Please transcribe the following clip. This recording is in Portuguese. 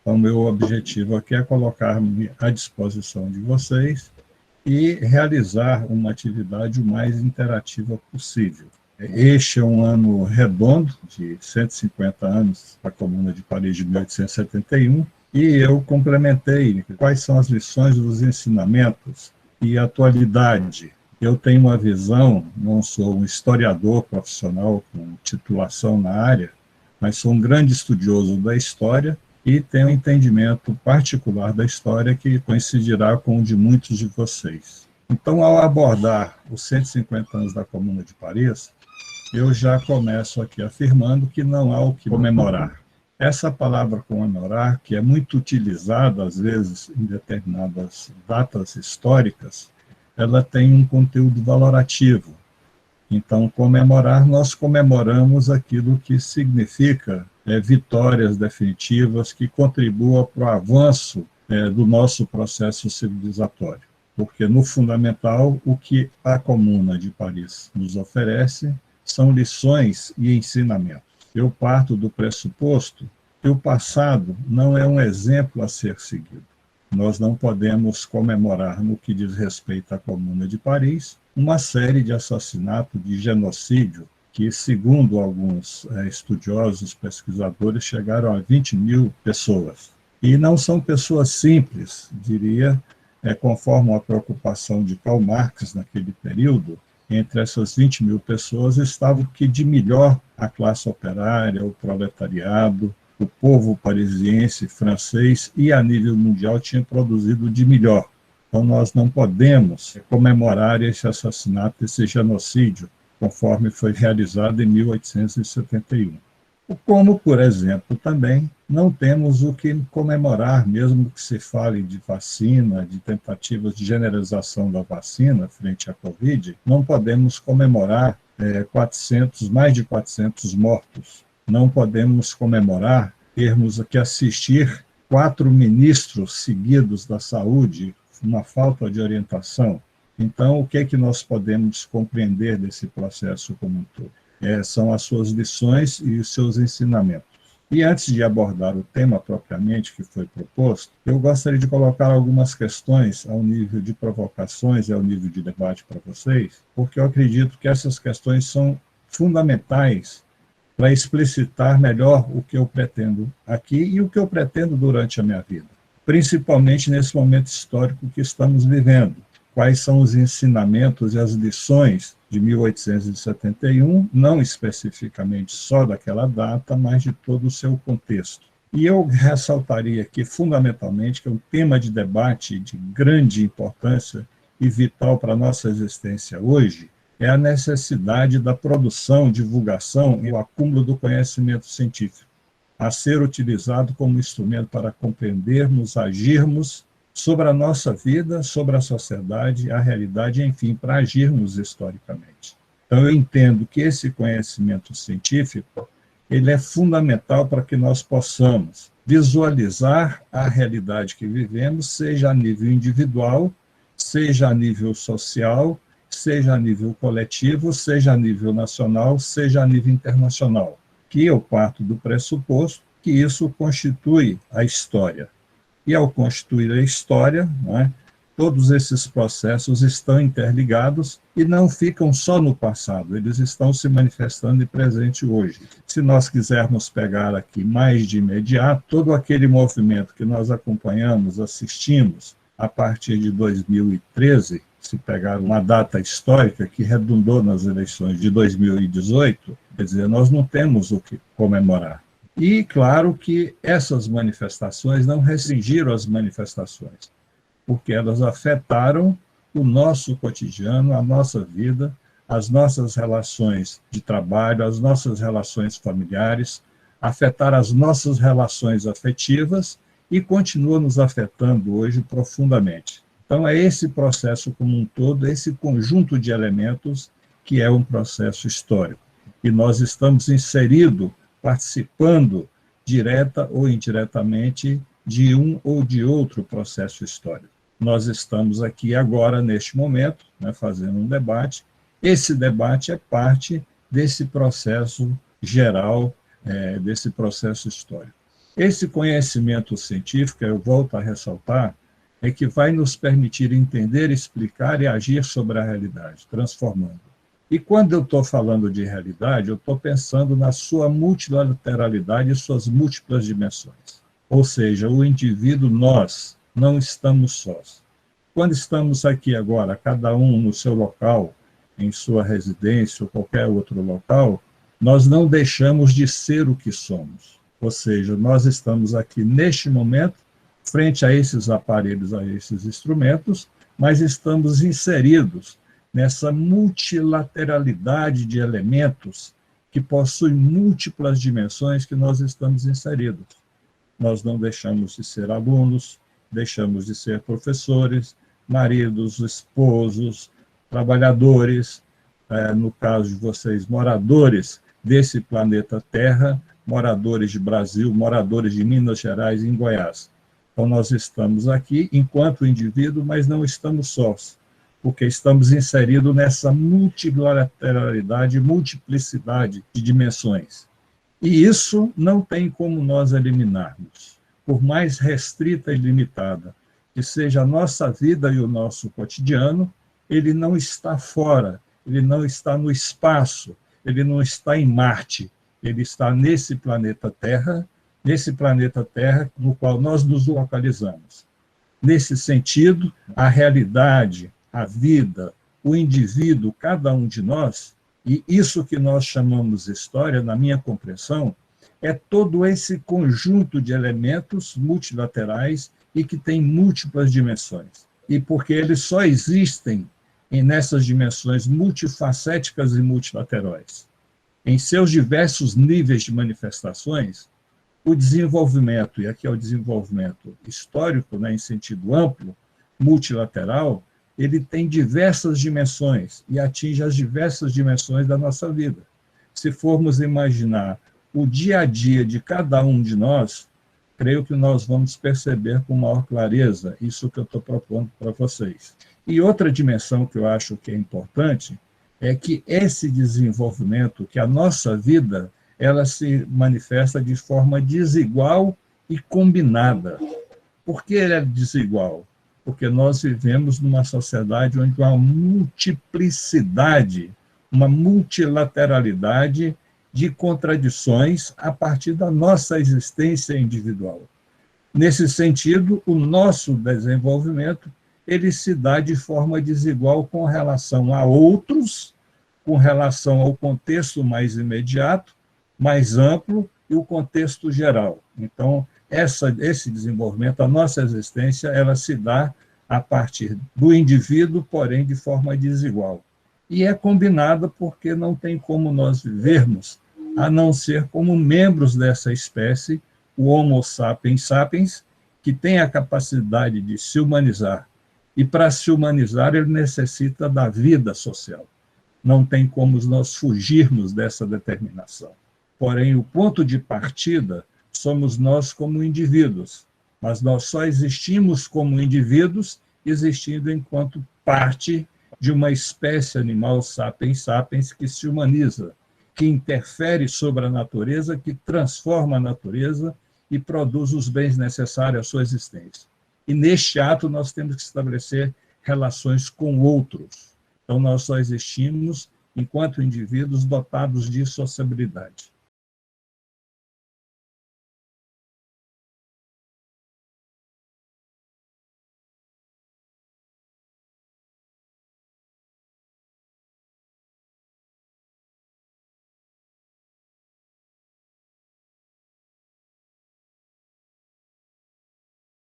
Então, meu objetivo aqui é colocar-me à disposição de vocês e realizar uma atividade o mais interativa possível. Este é um ano redondo, de 150 anos da Comuna de Paris de 1871, e eu complementei quais são as lições dos ensinamentos e atualidade. Eu tenho uma visão, não sou um historiador profissional com titulação na área, mas sou um grande estudioso da história e tenho um entendimento particular da história que coincidirá com o de muitos de vocês. Então, ao abordar os 150 anos da Comuna de Paris, eu já começo aqui afirmando que não há o que comemorar. Essa palavra comemorar, que é muito utilizada, às vezes, em determinadas datas históricas, ela tem um conteúdo valorativo. Então, comemorar, nós comemoramos aquilo que significa vitórias definitivas que contribuam para o avanço do nosso processo civilizatório. Porque, no fundamental, o que a Comuna de Paris nos oferece são lições e ensinamentos. Eu parto do pressuposto que o passado não é um exemplo a ser seguido. Nós não podemos comemorar, no que diz respeito à Comuna de Paris, uma série de assassinatos, de genocídio, que, segundo alguns estudiosos, pesquisadores, chegaram a 20 mil pessoas. E não são pessoas simples, diria, conforme a preocupação de Karl Marx naquele período. Entre essas 20 mil pessoas estava o que de melhor a classe operária, o proletariado, o povo parisiense, francês e a nível mundial tinha produzido de melhor. Então nós não podemos comemorar esse assassinato, esse genocídio, conforme foi realizado em 1871. Como, por exemplo, também não temos o que comemorar, mesmo que se fale de vacina, de tentativas de generalização da vacina frente à Covid, não podemos comemorar mais de 400 mortos. Não podemos comemorar termos que assistir 4 ministros seguidos da saúde, uma falta de orientação. Então, o que é que nós podemos compreender desse processo como um todo? São as suas lições e os seus ensinamentos. E antes de abordar o tema propriamente que foi proposto, eu gostaria de colocar algumas questões ao nível de provocações e ao nível de debate para vocês, porque eu acredito que essas questões são fundamentais para explicitar melhor o que eu pretendo aqui e o que eu pretendo durante a minha vida, principalmente nesse momento histórico que estamos vivendo. Quais são os ensinamentos e as lições de 1871, não especificamente só daquela data, mas de todo o seu contexto. E eu ressaltaria aqui, fundamentalmente, que é um tema de debate de grande importância e vital para a nossa existência hoje, é a necessidade da produção, divulgação e o acúmulo do conhecimento científico, a ser utilizado como instrumento para compreendermos, agirmos sobre a nossa vida, sobre a sociedade, a realidade, enfim, para agirmos historicamente. Então, eu entendo que esse conhecimento científico ele é fundamental para que nós possamos visualizar a realidade que vivemos, seja a nível individual, seja a nível social, seja a nível coletivo, seja a nível nacional, seja a nível internacional, que eu parto do pressuposto que isso constitui a história. E ao constituir a história, todos esses processos estão interligados e não ficam só no passado, eles estão se manifestando em presente hoje. Se nós quisermos pegar aqui mais de imediato, todo aquele movimento que nós acompanhamos, assistimos, a partir de 2013, se pegar uma data histórica que redundou nas eleições de 2018, quer dizer, nós não temos o que comemorar. E, claro, que essas manifestações não restringiram as manifestações, porque elas afetaram o nosso cotidiano, a nossa vida, as nossas relações de trabalho, as nossas relações familiares, afetaram as nossas relações afetivas e continuam nos afetando hoje profundamente. Então, é esse processo como um todo, esse conjunto de elementos que é um processo histórico. E nós estamos inseridos, participando, direta ou indiretamente, de um ou de outro processo histórico. Nós estamos aqui agora, neste momento, fazendo um debate. Esse debate é parte desse processo geral, desse processo histórico. Esse conhecimento científico, eu volto a ressaltar, é que vai nos permitir entender, explicar e agir sobre a realidade, transformando. E quando eu estou falando de realidade, eu estou pensando na sua multilateralidade e suas múltiplas dimensões. Ou seja, o indivíduo, nós, não estamos sós. Quando estamos aqui agora, cada um no seu local, em sua residência ou qualquer outro local, nós não deixamos de ser o que somos. Ou seja, nós estamos aqui neste momento, frente a esses aparelhos, a esses instrumentos, mas estamos inseridos nessa multilateralidade de elementos que possuem múltiplas dimensões que nós estamos inseridos. Nós não deixamos de ser alunos, deixamos de ser professores, maridos, esposos, trabalhadores, no caso de vocês, moradores desse planeta Terra, moradores de Brasil, moradores de Minas Gerais e em Goiás. Então, nós estamos aqui enquanto indivíduo, mas não estamos sós, porque estamos inseridos nessa multilateralidade, multiplicidade de dimensões. E isso não tem como nós eliminarmos. Por mais restrita e limitada que seja a nossa vida e o nosso cotidiano, ele não está fora, ele não está no espaço, ele não está em Marte, ele está nesse planeta Terra no qual nós nos localizamos. Nesse sentido, a realidade, a vida, o indivíduo, cada um de nós, e isso que nós chamamos história, na minha compreensão, é todo esse conjunto de elementos multilaterais e que tem múltiplas dimensões. E porque eles só existem nessas dimensões multifacéticas e multilaterais. Em seus diversos níveis de manifestações, o desenvolvimento, e aqui é o desenvolvimento histórico, né, em sentido amplo, multilateral, ele tem diversas dimensões e atinge as diversas dimensões da nossa vida. Se formos imaginar o dia a dia de cada um de nós, creio que nós vamos perceber com maior clareza isso que eu estou propondo para vocês. E outra dimensão que eu acho que é importante é que esse desenvolvimento, que a nossa vida, ela se manifesta de forma desigual e combinada. Por que ela é desigual? Porque nós vivemos numa sociedade onde há uma multiplicidade, uma multilateralidade de contradições a partir da nossa existência individual. Nesse sentido, o nosso desenvolvimento ele se dá de forma desigual com relação a outros, com relação ao contexto mais imediato, mais amplo e o contexto geral. Então, esse desenvolvimento, a nossa existência, ela se dá a partir do indivíduo, porém de forma desigual. E é combinada porque não tem como nós vivermos a não ser como membros dessa espécie, o Homo sapiens sapiens, que tem a capacidade de se humanizar. E para se humanizar, ele necessita da vida social. Não tem como nós fugirmos dessa determinação. Porém, o ponto de partida somos nós como indivíduos, mas nós só existimos como indivíduos, existindo enquanto parte de uma espécie animal sapiens sapiens que se humaniza, que interfere sobre a natureza, que transforma a natureza e produz os bens necessários à sua existência. E neste ato nós temos que estabelecer relações com outros. Então nós só existimos enquanto indivíduos dotados de sociabilidade.